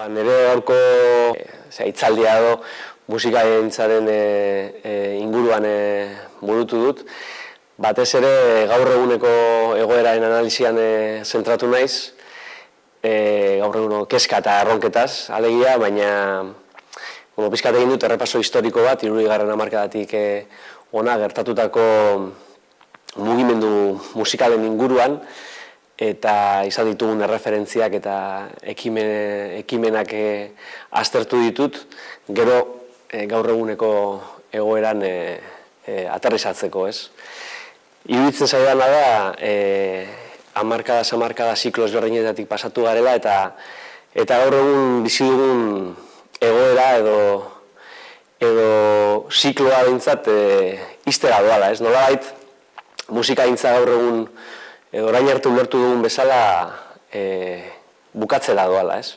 Nire gaurko hitzaldia edo musikagintzaren inguruan burutu dut. Batez ere gaur eguneko egoeraren analisian zentratu naiz, gaur eguneko kezka eta erronketaz alegia, baina pixkat egin dut errepaso historiko bat, 60. hamarkadatik hona gertatutako mugimendu musikalen inguruan, eta izan ditugun erreferentziak eta ekimenak aztertu ditut, gero gaur eguneko egoeran aterrizatzeko, ez? Iruditzen zaidana da, hamarkada ziklo ezberdinetatik pasatu garela, eta gaur egun bizi dugun egoera edo zikloa behintzat ixtera doala, ez? Nolabait, musikagintza gaur egun edo orain arte ulertu dugun bezala bukatzera doala, ez?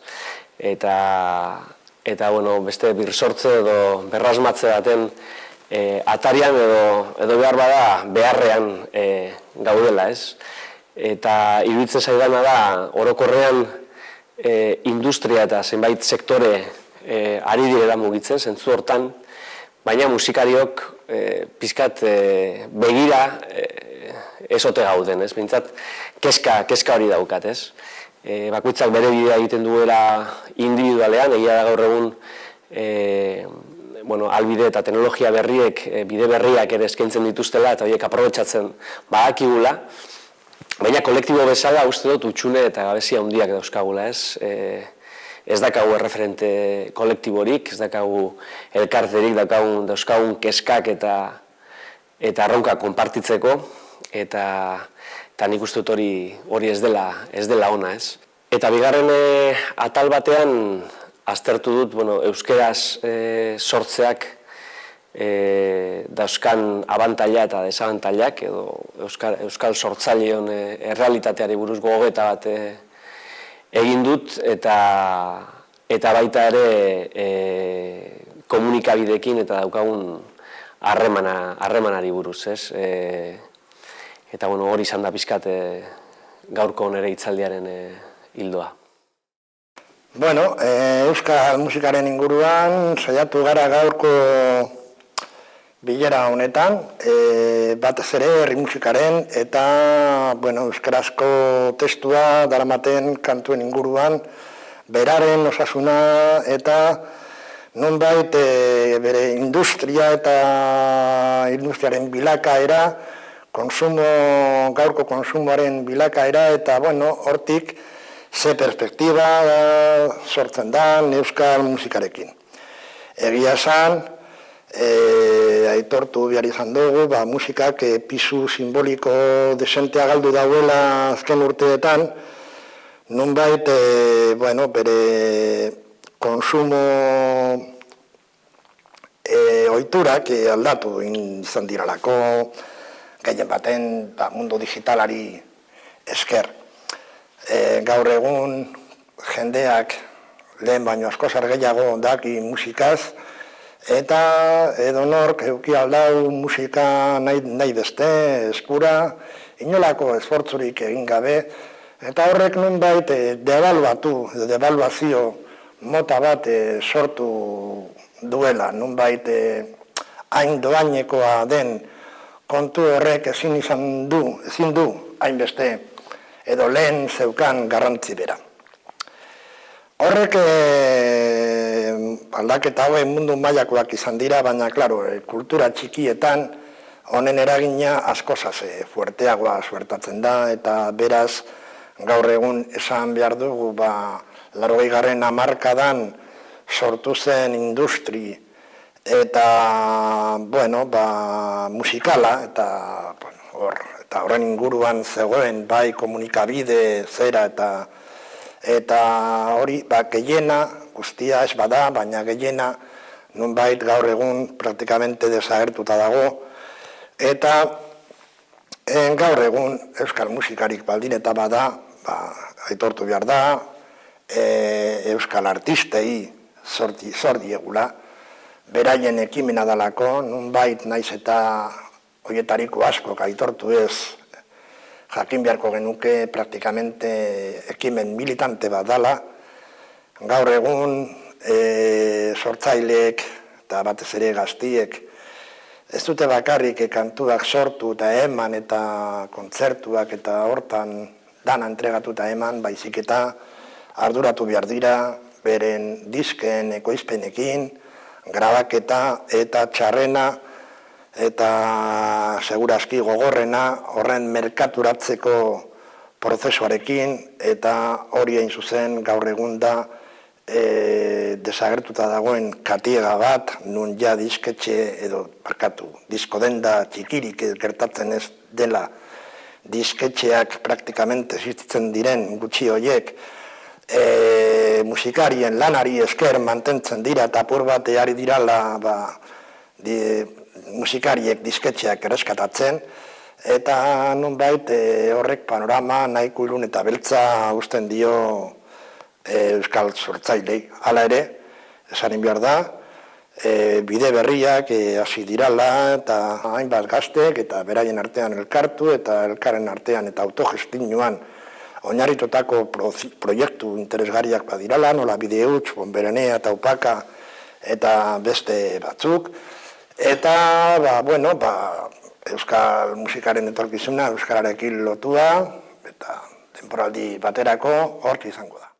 Eta beste birsortze edo berrasmatze baten atarian edo behar bada beharrean gaudela, ez? Eta iruditzen zaidana da, orokorrean industria eta zenbait sektore ari direla mugitzen, zentzu hortan, baina musikariok pixkat begira ez ote gauden, ez? Bintzat, kezka hori daukat, ez? Bakoitzak bere bidea egiten duela individualean, egia da gaur egun albide eta teknologia berriek, bide berriak ere eskaintzen dituztela, eta horiek aprobetxatzen badakigula, baina kolektibo bezala uste dut utxune eta gabezia handiak dauzkagula, ez? Ez dakagu erreferente kolektiborik, ez dakagu elkarterik, dauzkagun keskak eta erronka konpartitzeko, eta nik uste dut hori ez dela ona, ez? Eta bigarren atal batean aztertu dut, euskeraz sortzeak dauzkan abantaila eta desabantailak, edo euskal sortzaileon errealitateari buruz gogeta bat egin dut, eta baita ere komunikabideekin eta daukagun harremanari buruz, ez? Eta hori izan da pixkat gaurko nire hitzaldiaren hildoa. Euskal musikaren inguruan saiatu gara gaurko bilera honetan, batez ere herri musikaren eta euskarazko testua daramaten kantuen inguruan, beraren osasuna eta nonbait bere industria eta industriaren bilakaera, gaurko konsumoaren bilakaera, eta hortik ze perspektiba sortzen da euskal musikarekin. Egia esan, aitortu behar izan dugu, musikak pisu simboliko desentea galdu dauela azken urteetan, nonbait bere konsumo ohiturak aldatu izan diralako, gehien baten mundu digitalari esker. Gaur egun jendeak lehen baino askoz gehiago daki musikaz, eta edonork eduki aldau musika nahi beste, eskura, inolako esfortzurik egin gabe, eta horrek nonbait devaluazio mota bat sortu duela, nonbait hain doainekoa den kontu horrek ezin du hainbeste edo lehen zeukan garrantzi bera. Horrek aldaketa hauen mundu mailakoak izan dira, baina, kultura txikietan honen eragina askozaz fuerteagoa suertatzen da, eta beraz gaur egun esan behar dugu 80. hamarkadan sortu zen industri eta musikala, eta horren inguruan zegoen bai komunikabide zera eta hori gehiena, guztia ez bada, baina gehiena nonbait gaur egun praktikamente desagertuta dago, eta gaur egun euskal musikarik baldin eta bada, aitortu behar da, euskal artistei zor diegula, beraien ekimena dalako, nonbait naiz eta horietariko askok aitortu ez jakin beharko genuke praktikamente ekimen militante bat dala, gaur egun sortzaileek eta batez ere gaztiek ez dute bakarrik kantuak sortu eta eman eta kontzertuak eta hortan dana entregatu eta eman, baizik eta arduratu behar dira beren disken ekoizpenekin, grabaketa eta txarrena eta segurazki gogorrena horren merkaturatzeko prozesuarekin, eta hori hain zuzen gaur egun da desagertuta dagoen katiega bat, nun ja disketxe edo disko denda txikirik gertatzen ez dela, disketxeak praktikamente existitzen diren gutxi horiek, musikarien lanari esker mantentzen dira eta apur bat ari dirala musikariek disketxeak erreskatatzen, eta nonbait horrek panorama nahiko ilun eta beltza uzten dio euskal sortzailei. Hala ere, esanin behar da, bide berriak hasi dirala eta hainbat gaztek eta beraien artean elkartu eta elkarren artean eta autogestionuan oinarritutako proiektu interesgarriak badirala, nola Bide Huts, Bonberenea eta Upaka eta beste batzuk. Eta, euskal musikaren etorkizuna euskararekin lotua eta temporaldi baterako horki izango da.